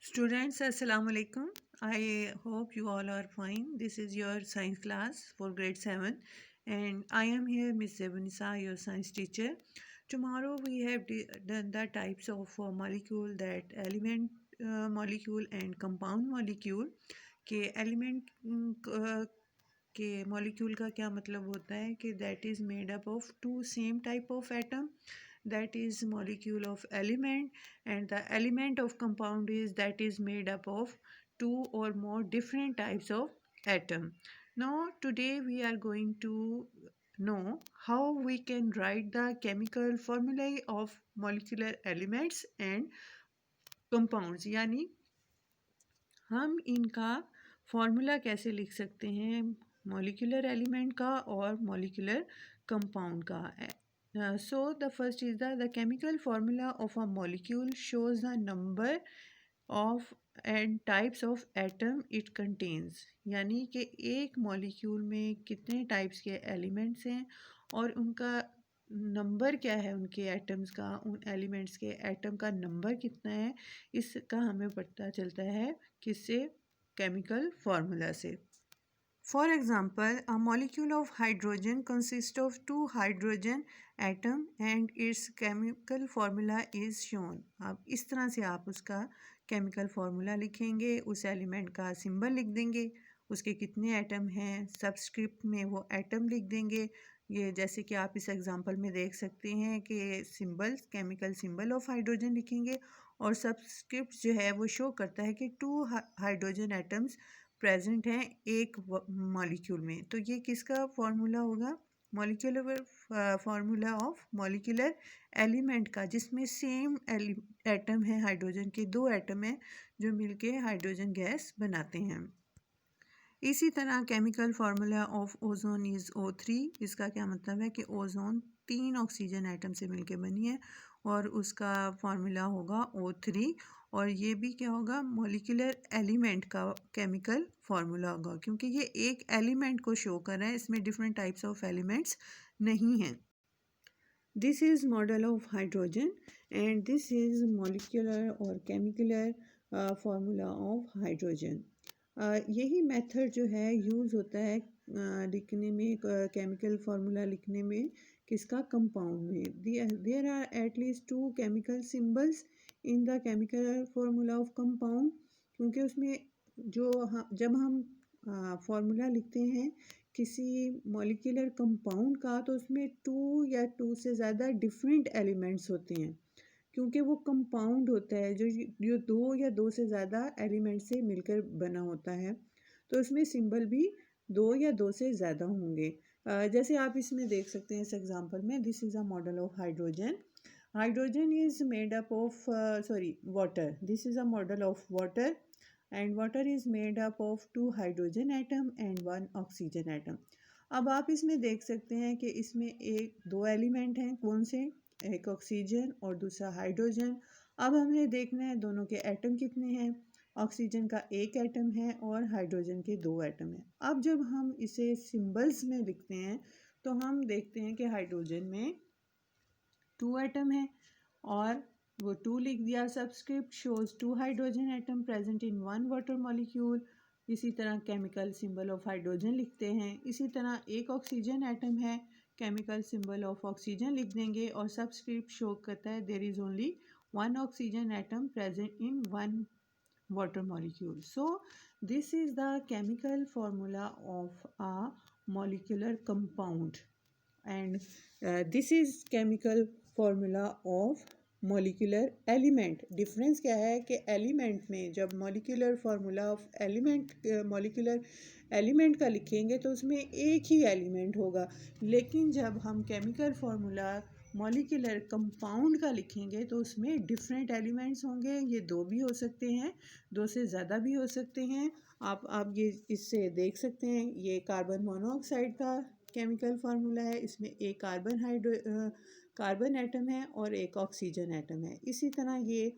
Students, Assalamu alaikum. I hope you all are fine. This is your science class for grade 7 and I am here Miss Zebunisa, your science teacher. Tomorrow we have done the types of molecule, that element molecule and compound molecule. के element के molecule का क्या मतलब होता है कि that is made up of two same type of atom, that is molecule of element, and the element of compound is that is made up of two or more different types of atom. Now today we are going to know how we can write the chemical formulae of molecular elements and compounds, यानी हम इनका formula कैसे लिख सकते हैं molecular element का और molecular compound का. So the first is the chemical formula of a molecule shows the number of and types of atom it contains. यानी कि एक मॉलिक्यूल में कितने टाइप्स के एलिमेंट्स हैं और उनका नंबर क्या है, उनके एटम्स का, उन एलिमेंट्स के एटम का नंबर कितना है, इसका हमें पता चलता है किससे, केमिकल फार्मूला से. For example, a molecule of hydrogen consists of two hydrogen atom and its chemical formula is shown. अब इस तरह से आप उसका केमिकल फार्मूला लिखेंगे, उस एलिमेंट का सिंबल लिख देंगे, उसके कितने एटम हैं, सबस्क्रिप्ट में वो एटम लिख देंगे. ये जैसे कि आप इस एग्जांपल में देख सकते हैं कि symbol, chemical symbol of hydrogen लिखेंगे और सबस्क्रिप्ट जो है वो शो करता है कि टू हाइड्रोजन एटम्स प्रेजेंट हैं एक मॉलिक्यूल में. तो ये किसका फार्मूला होगा, molecular formula of molecular element का, जिसमें सेम एटम है, हाइड्रोजन के दो एटम हैं जो मिलके हाइड्रोजन गैस बनाते हैं. इसी तरह chemical formula of ozone is O3. इसका क्या मतलब है कि ओजोन 3 ऑक्सीजन एटम से मिलके बनी है और उसका फार्मूला होगा O3. और ये भी क्या होगा, मॉलिक्यूलर एलिमेंट का केमिकल फार्मूला होगा, क्योंकि ये एक एलिमेंट को शो कर रहा है, इसमें डिफरेंट टाइप्स ऑफ एलिमेंट्स नहीं हैं. This is model of hydrogen and this is molecular और केमिकुलर फार्मूला ऑफ हाइड्रोजन. यही मेथड जो है यूज़ होता है लिखने में, केमिकल फार्मूला लिखने में, किसका, कंपाउंड में. There are at least two chemical symbols in the chemical formula of compound. क्योंकि उसमें जब हम फार्मूला लिखते हैं किसी मॉलिक्यूलर कंपाउंड का, तो उसमें टू या टू से ज़्यादा डिफरेंट एलिमेंट्स होते हैं, क्योंकि वो कंपाउंड होता है जो दो या दो से ज़्यादा एलिमेंट से मिलकर बना होता है. तो उसमें सिंबल भी दो या दो से ज़्यादा होंगे. जैसे आप इसमें देख सकते हैं इस एग्जांपल में, this is a model of hydrogen. Hydrogen is made up of water. This is a model of water and water is made up of 2 hydrogen atom and 1 oxygen atom. अब आप इसमें देख सकते हैं कि इसमें दो एलिमेंट हैं, कौन से, एक ऑक्सीजन और दूसरा हाइड्रोजन. अब हमें देखना है दोनों के एटम कितने हैं. ऑक्सीजन का एक एटम है और हाइड्रोजन के दो एटम हैं. अब जब हम इसे सिंबल्स में लिखते हैं तो हम देखते हैं कि हाइड्रोजन में 2 एटम है और वो 2 लिख दिया. Subscript shows 2 hydrogen atom present in 1 water molecule. इसी तरह केमिकल सिंबल ऑफ हाइड्रोजन लिखते हैं. इसी तरह एक ऑक्सीजन एटम है, केमिकल सिंबल ऑफ ऑक्सीजन लिख देंगे और सबस्क्रिप्ट शो करता है there is only 1 oxygen atom present in 1 water molecule. So this is the chemical formula of a molecular compound and this is chemical formula of molecular element. Difference क्या है कि element में जब molecular formula of element molecular element का लिखेंगे तो उसमें एक ही एलिमेंट होगा, लेकिन जब हम केमिकल फार्मूला मॉलिक्यूलर कंपाउंड का लिखेंगे तो उसमें डिफरेंट एलिमेंट्स होंगे. ये दो भी हो सकते हैं, दो से ज़्यादा भी हो सकते हैं. आप ये इससे देख सकते हैं, ये कार्बन मोनोऑक्साइड का केमिकल फार्मूला है. इसमें एक कार्बन एटम है और एक ऑक्सीजन एटम है. इसी तरह ये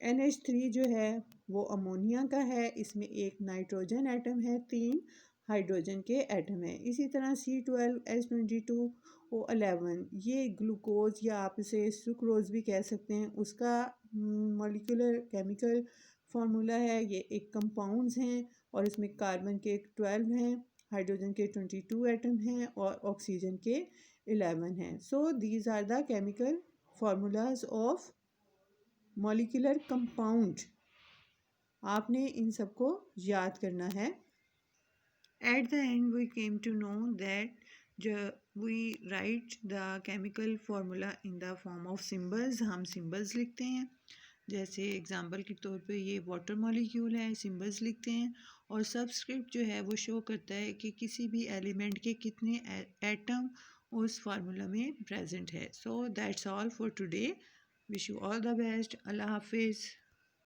NH3 जो है वो अमोनिया का है. इसमें एक नाइट्रोजन एटम है, 3 हाइड्रोजन के एटम है. इसी तरह C12H22O11 ये ग्लूकोज या आप इसे सुक्रोज भी कह सकते हैं, उसका मॉलिक्यूलर केमिकल फार्मूला है, ये एक कंपाउंड्स हैं और इसमें कार्बन के 12 हैं, हाइड्रोजन के 22 एटम हैं और ऑक्सीजन के 11 हैं. So these are the chemical formulas of molecular compound. आपने इन सबको याद करना है. At the end, we came to know that we write the chemical formula in the form of symbols. हम symbols लिखते हैं. जैसे एग्जाम्पल के तौर पे ये वाटर मॉलिक्यूल है, सिंबल्स लिखते हैं. और सबस्क्रिप्ट जो है वो शो करता है कि किसी भी एलिमेंट के कितने एटम उस फार्मूला में प्रेजेंट है. So that's all for today. Wish you all the best. Allah हाफिज़.